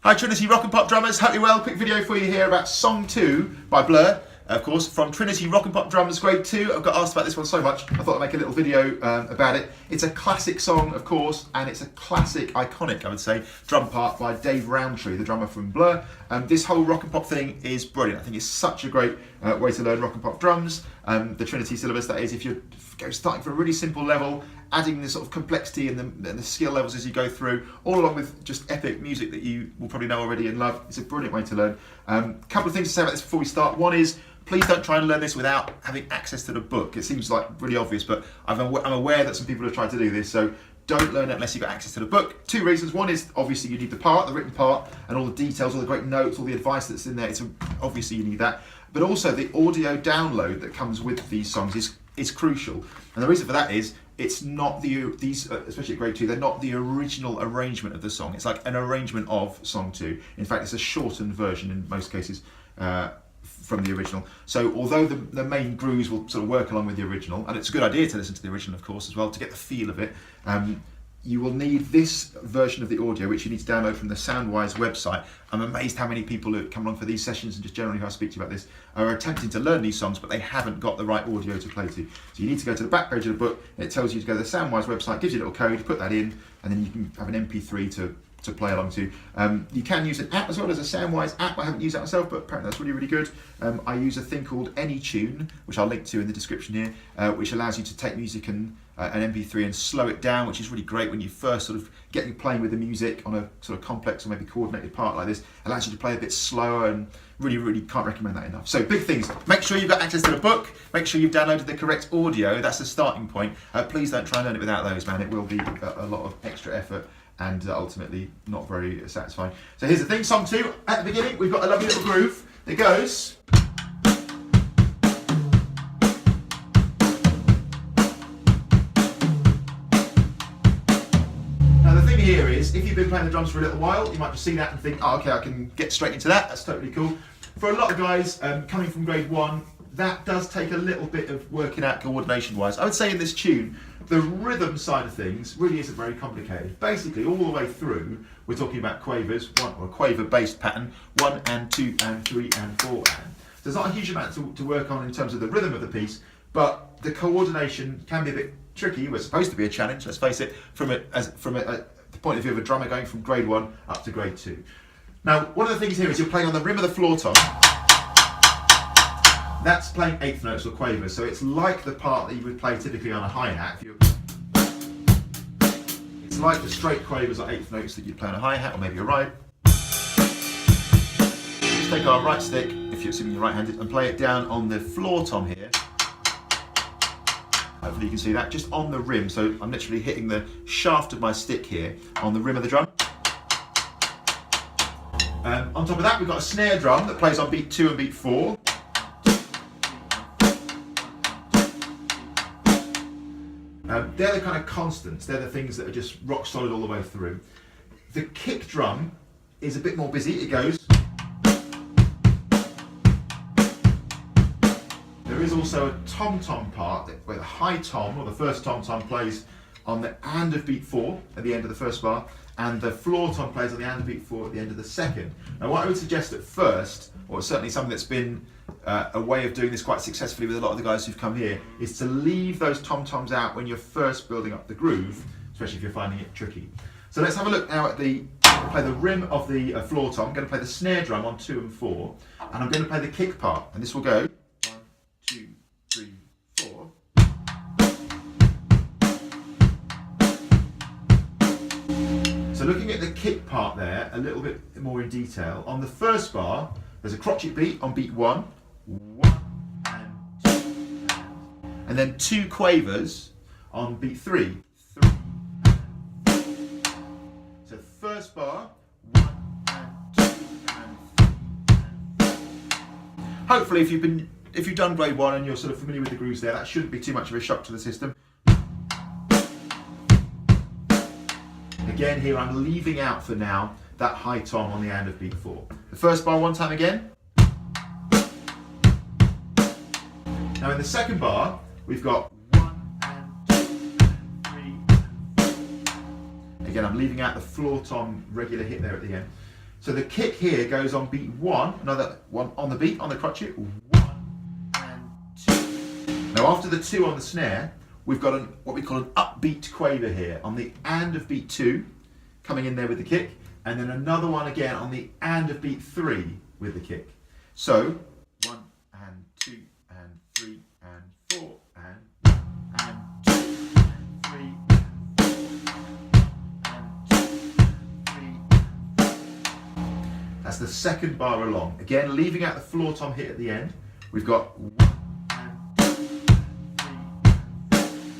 Hi Trinity Rock and Pop drummers, hope you're well. Quick video for you here about Song 2 by Blur, of course, from Trinity Rock and Pop Drummers Grade 2. I've got asked about this one so much, I thought I'd make a little video about it. It's a classic song, of course, and it's a classic, iconic, I would say, drum part by Dave Rowntree, the drummer from Blur. This whole rock and pop thing is brilliant. I think it's such a great way to learn rock and pop drums. The Trinity syllabus, that is, if you're starting from a really simple level, adding the sort of complexity and the skill levels as you go through, all along with just epic music that you will probably know already and love. It's a brilliant way to learn. Couple of things to say about this before we start. One is, please don't try and learn this without having access to the book. It seems like really obvious, but I'm aware that some people have tried to do this, so don't learn it unless you've got access to the book. Two reasons. One is, obviously, you need the part, the written part, and all the details, all the great notes, all the advice that's in there. Obviously, you need that. But also, the audio download that comes with these songs is crucial. And the reason for that is, it's not these, especially at grade 2, they're not the original arrangement of the song. It's like an arrangement of Song 2. In fact, it's a shortened version in most cases from the original. So although the main grooves will sort of work along with the original, and it's a good idea to listen to the original, of course, as well, to get the feel of it, you will need this version of the audio, which you need to download from the Soundwise website. I'm amazed how many people who come along for these sessions, and just generally who I speak to about this, are attempting to learn these songs, but they haven't got the right audio to play to. So you need to go to the back page of the book, and it tells you to go to the Soundwise website, gives you a little code, put that in, and then you can have an MP3 to play along to. You can use an app as well. As a Soundwise app. I haven't used that myself, but apparently that's really, really good. I use a thing called AnyTune, which I'll link to in the description here, which allows you to take music and an MP3 and slow it down, which is really great when you first sort of getting playing with the music on a sort of complex or maybe coordinated part like this. Allows you to play a bit slower, and really, really can't recommend that enough. So big things. Make sure you've got access to the book. Make sure you've downloaded the correct audio. That's the starting point. Please don't try and learn it without those, man. It will be a lot of extra effort and ultimately not very satisfying. So here's the thing, Song 2, at the beginning, we've got a lovely little groove that goes. Now the thing here is, if you've been playing the drums for a little while, you might just see that and think, oh, okay, I can get straight into that, that's totally cool. For a lot of guys coming from grade 1, that does take a little bit of working out coordination-wise. I would say in this tune, the rhythm side of things really isn't very complicated. Basically, all the way through, we're talking about quavers, or a quaver-based pattern, 1 and 2 and 3 and 4 and. So there's not a huge amount to work on in terms of the rhythm of the piece, but the coordination can be a bit tricky. We're supposed to be a challenge, let's face it, from the point of view of a drummer going from grade 1 up to grade 2. Now, one of the things here is you're playing on the rim of the floor tom. That's playing eighth notes or quavers, so it's like the part that you would play typically on a hi-hat. It's like the straight quavers or eighth notes that you'd play on a hi-hat, or maybe a ride. Just take our right stick, if you're assuming you're right-handed, and play it down on the floor tom here. Hopefully you can see that, just on the rim, so I'm literally hitting the shaft of my stick here on the rim of the drum. On top of that, we've got a snare drum that plays on beat 2 and beat 4. They're the kind of constants, they're the things that are just rock solid all the way through. The kick drum is a bit more busy, it goes. There is also a tom-tom part where the high tom, or the first tom-tom, plays on the and of beat 4 at the end of the first bar, and the floor tom plays on the and of beat 4 at the end of the second. Now what I would suggest at first, or certainly something that's been a way of doing this quite successfully with a lot of the guys who've come here, is to leave those tom-toms out when you're first building up the groove, especially if you're finding it tricky. So let's have a look now at play the rim of the floor tom. I'm going to play the snare drum on 2 and 4, and I'm going to play the kick part, and this will go 1, 2, 3, 4. So looking at the kick part there a little bit more in detail, on the first bar, there's a crotchet beat on beat 1, 1 and 2, and then 2 quavers on beat 3, 3 and 4. So first bar, 1 and 2 and 3 and 4. Hopefully if you've done grade 1 and you're sort of familiar with the grooves there, that shouldn't be too much of a shock to the system. Again here I'm leaving out for now that high tom on the and of beat 4. The first bar one time again. Now in the second bar, we've got 1 and 2 and 3 and 4. Again, I'm leaving out the floor tom regular hit there at the end. So the kick here goes on beat 1, another one on the beat, on the crotchet, 1 and 2. Now after the 2 on the snare, we've got what we call an upbeat quaver here on the and of beat 2, coming in there with the kick, and then another one again on the and of beat 3 with the kick. So 1 and 2 and 3 and 4 and 1 and 2 and 3 and 2 and 3. That's the second bar along. Again, leaving out the floor tom hit at the end. We've got 1 and 2 and 3.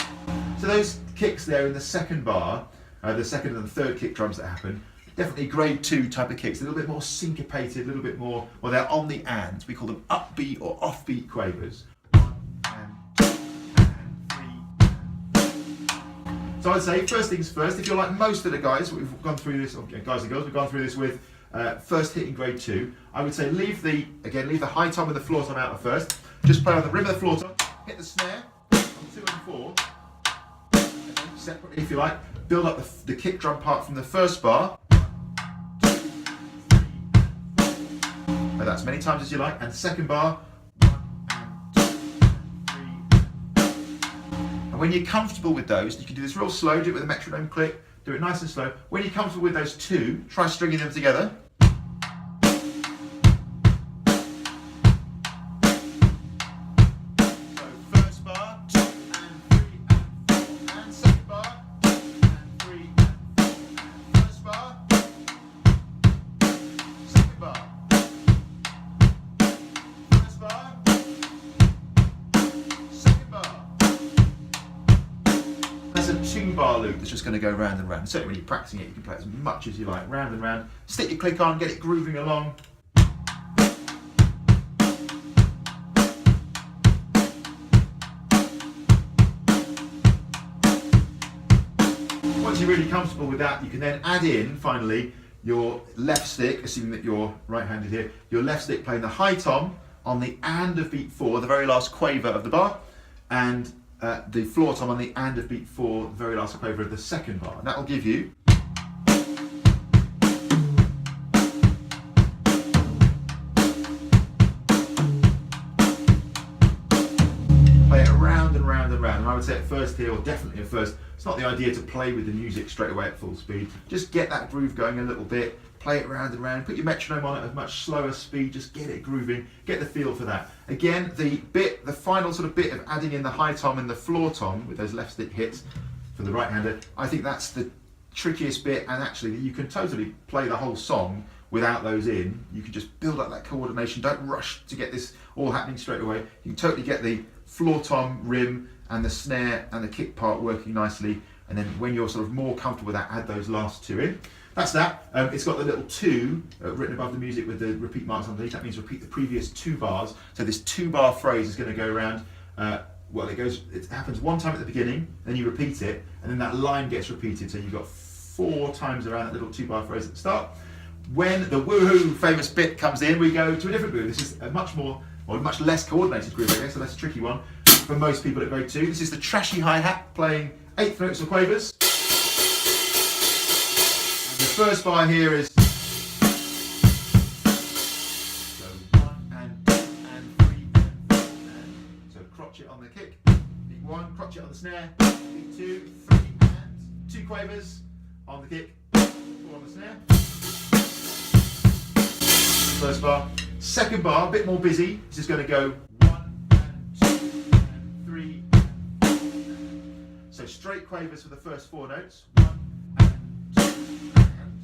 So those kicks there in the second bar, the second and the third kick drums that happen, definitely grade 2 type of kicks, a little bit more syncopated, a little bit more, well, they're on the ands. We call them upbeat or offbeat quavers. 1 and 2 and 3. So I'd say first things first, if you're like most of the guys, we've gone through this, or guys and girls, we've gone through this with first hit in grade 2, I would say leave the high tom and the floor tom out at first. Just play on the rim of the floor tom, hit the snare on 2 and 4, and then separately if you like, build up the kick drum part from the first bar. That as many times as you like, and second bar, 1 and 2 and 3. And when you're comfortable with those, you can do this real slow, do it with a metronome click, do it nice and slow. When you're comfortable with those 2, try stringing them together. So first bar, 2 and 3 and 4, and second bar, 2 and 3 and 4, and first bar, second bar. That's a 2-bar loop that's just going to go round and round. Certainly when you're practicing it, you can play as much as you like, round and round. Stick your click on, get it grooving along. Once you're really comfortable with that, you can then add in, finally, your left stick, assuming that you're right-handed here, your left stick playing the high tom on the and of beat 4, the very last quaver of the bar, and the floor tom on the and of beat 4, the very last quaver of the second bar. And that will give you play it round and round and round. And I would say at first here, or definitely at first, it's not the idea to play with the music straight away at full speed. Just get that groove going a little bit, play it round and round, put your metronome on at a much slower speed, just get it grooving, get the feel for that. Again, the final sort of bit of adding in the high tom and the floor tom with those left stick hits for the right hander, I think that's the trickiest bit, and actually you can totally play the whole song without those in. You can just build up that coordination, don't rush to get this all happening straight away. You can totally get the floor tom, rim, and the snare and the kick part working nicely, and then when you're sort of more comfortable with that, add those last 2 in. That's that. It's got the little 2 written above the music with the repeat marks underneath. That means repeat the previous 2 bars. So this 2-bar phrase is going to go around. Well, it happens 1 time at the beginning, then you repeat it, and then that line gets repeated. So you've got 4 times around that little 2-bar phrase at the start. When the woohoo famous bit comes in, we go to a different groove. This is a much less coordinated groove, I guess, a less tricky one for most people at grade 2. This is the Trashy hi-hat playing 8th notes or quavers. And the first bar here is so 1 and 2 and 3 and 4 and so crotchet on the kick, beat 1, crotchet on the snare, beat 2, 3 and 2 quavers on the kick, 4 on the snare. First bar. Second bar, a bit more busy. This is going to go 1 and 2 and 3 and so straight quavers for the first 4 notes. 1 and 2 and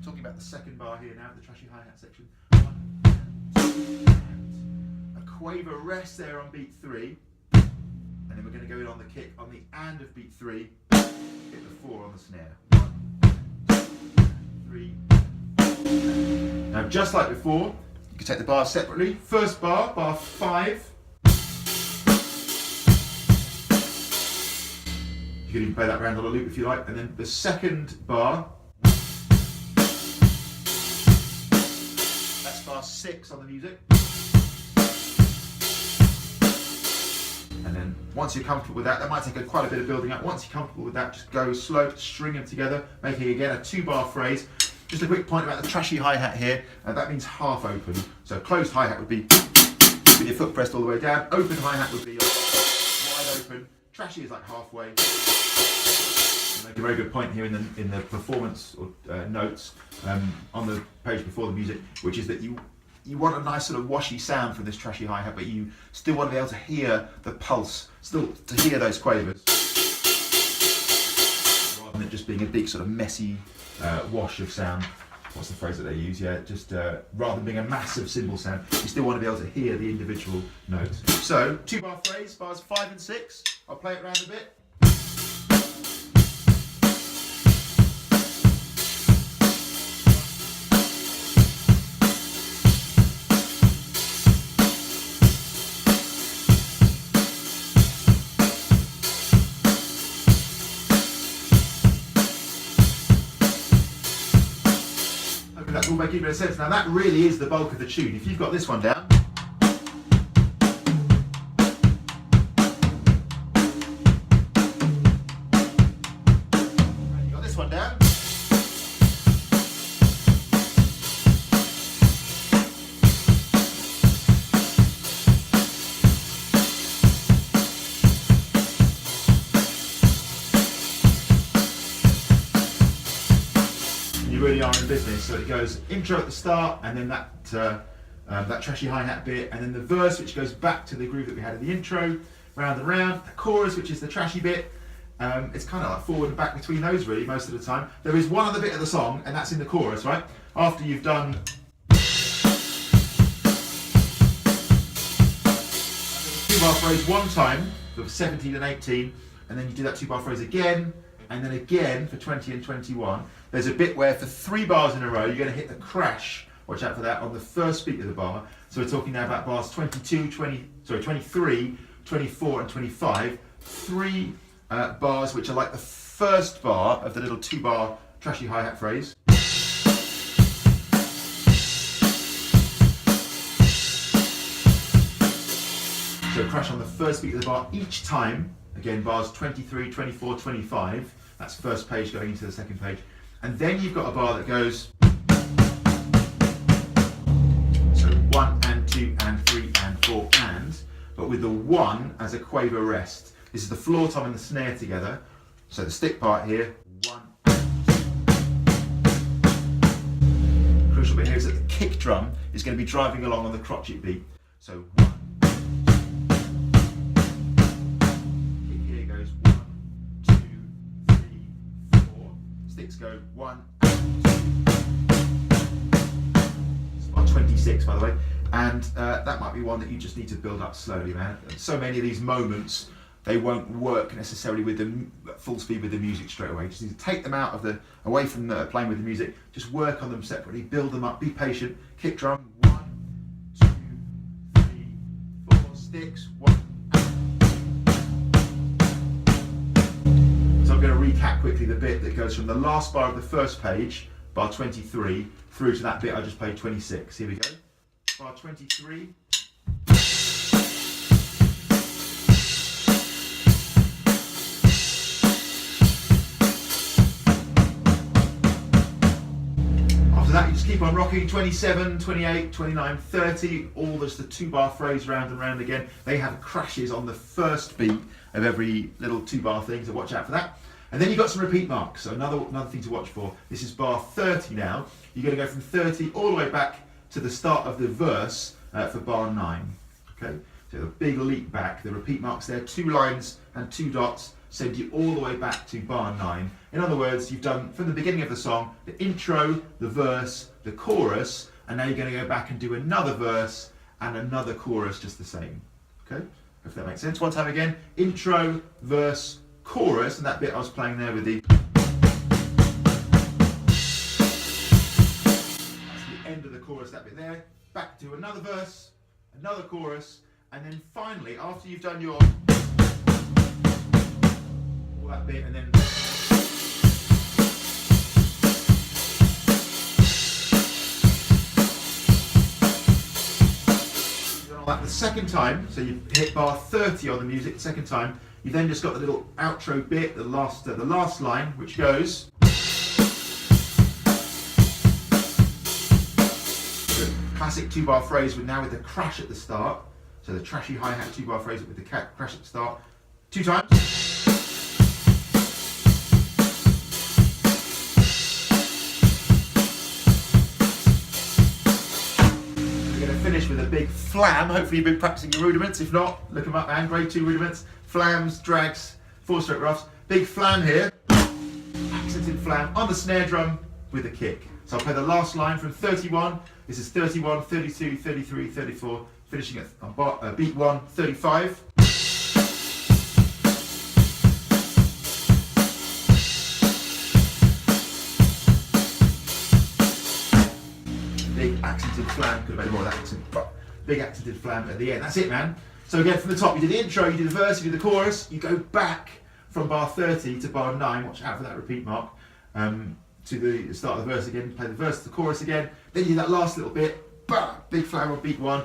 talking about the second bar here now, the Trashy hi-hat section. 1 and 2 and a quaver rest there on beat 3, and then we're going to go in on the kick on the and of beat 3, hit the 4 on the snare. 1 and 2 and 3. Now, just like before, you can take the bars separately. First bar, bar 5. You can even play that round on a loop if you like. And then the second bar, that's bar 6 on the music. And then once you're comfortable with that, that might take quite a bit of building up. Once you're comfortable with that, just go slow, string them together, making again a 2-bar phrase. Just a quick point about the trashy hi-hat here. That means half open. So closed hi-hat would be with your foot pressed all the way down. Open hi-hat would be wide open. Trashy is like halfway. You make a very good point here in the performance or, notes on the page before the music, which is that you want a nice sort of washy sound from this trashy hi-hat, but you still want to be able to hear the pulse, still to hear those quavers, rather than it just being a big sort of messy wash of sound. What's the phrase that they use? Yeah, just rather than being a massive cymbal sound, you still want to be able to hear the individual notes. So, 2-bar phrase, bars 5 and 6. I'll play it around a bit. That's all making a bit of sense. Now that really is the bulk of the tune. If you've got this one down, and you've got this one down, really are in business. So it goes intro at the start, and then that trashy hi-hat bit, and then the verse, which goes back to the groove that we had in the intro, round and round. The chorus, which is the trashy bit. It's kind of like forward and back between those really most of the time. There is one other bit of the song, and that's in the chorus, right? After you've done 2-bar phrase one time for 17 and 18, and then you do that 2-bar phrase again, and then again for 20 and 21. There's a bit where for 3 bars in a row, you're going to hit the crash, watch out for that, on the first beat of the bar. So we're talking now about bars 23, 24 and 25. 3 bars which are like the first bar of the little 2-bar trashy hi-hat phrase. So crash on the first beat of the bar each time. Again, bars 23, 24, 25. That's first page going into the second page. And then you've got a bar that goes, so 1 and 2 and 3 and 4 and, but with the 1 as a quaver rest. This is the floor tom and the snare together. So the stick part here, 1 and 2. Crucial bit here is that the kick drum is going to be driving along on the crotchet beat. So 1. Kick here goes 1, 2, 3, 4. Sticks go 1 and 2. It's about 26 by the way. And that might be one that you just need to build up slowly, man. So many of these moments, they won't work necessarily with the full speed with the music straight away. You just need to take them out of away from playing with the music. Just work on them separately, build them up, be patient. Kick drum, 1, 2, 3, 4, sticks, 1. So I'm going to recap quickly the bit that goes from the last bar of the first page, bar 23, through to that bit I just played 26. Here we go. Bar 23. After that, you just keep on rocking. 27, 28, 29, 30. All just the 2-bar phrase round and round again. They have crashes on the first beat of every little 2-bar thing, so watch out for that. And then you've got some repeat marks, so another thing to watch for. This is bar 30 now. You're going to go from 30 all the way back to the start of the verse for bar 9. Okay, so the big leap back, the repeat marks there, 2 lines and 2 dots send you all the way back to bar 9. In other words, you've done from the beginning of the song, the intro, the verse, the chorus, and now you're going to go back and do another verse and another chorus just the same. Okay, if that makes sense. One time again, intro, verse, chorus, and that bit I was playing there with the... end of the chorus, that bit there, back to another verse, another chorus, and then finally, after you've done your all that bit, and then you've done all that the second time, so you hit bar 30 on the music the second time, you then just got the little outro bit, the last line, which goes. classic 2-bar phrase, but now with the crash at the start. So the trashy hi-hat 2-bar phrase with the crash at the start. 2 times. We're going to finish with a big flam. Hopefully you've been practicing your rudiments. If not, look them up, man. Grade 2 rudiments. Flams, drags, 4-stroke roughs. Big flam here. Accented flam on the snare drum with a kick. So I'll play the last line from 31. This is 31, 32, 33, 34, finishing at beat 1, 35. Big accented flam, could have made more of that accent, but big accented flam at the end. That's it, man. So again, from the top, you did the intro, you did the verse, you did the chorus, you go back from bar 30 to bar 9, watch out for that repeat mark, to the start of the verse again, play the verse, the chorus again, then you do that last little bit, bah, big flam on beat 1.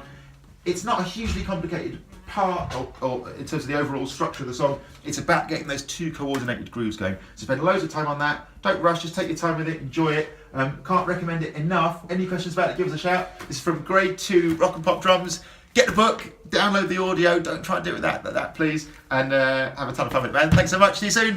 It's not a hugely complicated part or in terms of the overall structure of the song. It's about getting those 2 coordinated grooves going. So spend loads of time on that. Don't rush, just take your time with it, enjoy it. Can't recommend it enough. Any questions about it, give us a shout. This is from Grade 2 Rock and Pop Drums. Get the book, download the audio, don't try and do it with that please, and have a ton of fun with it, man. Thanks so much, see you soon.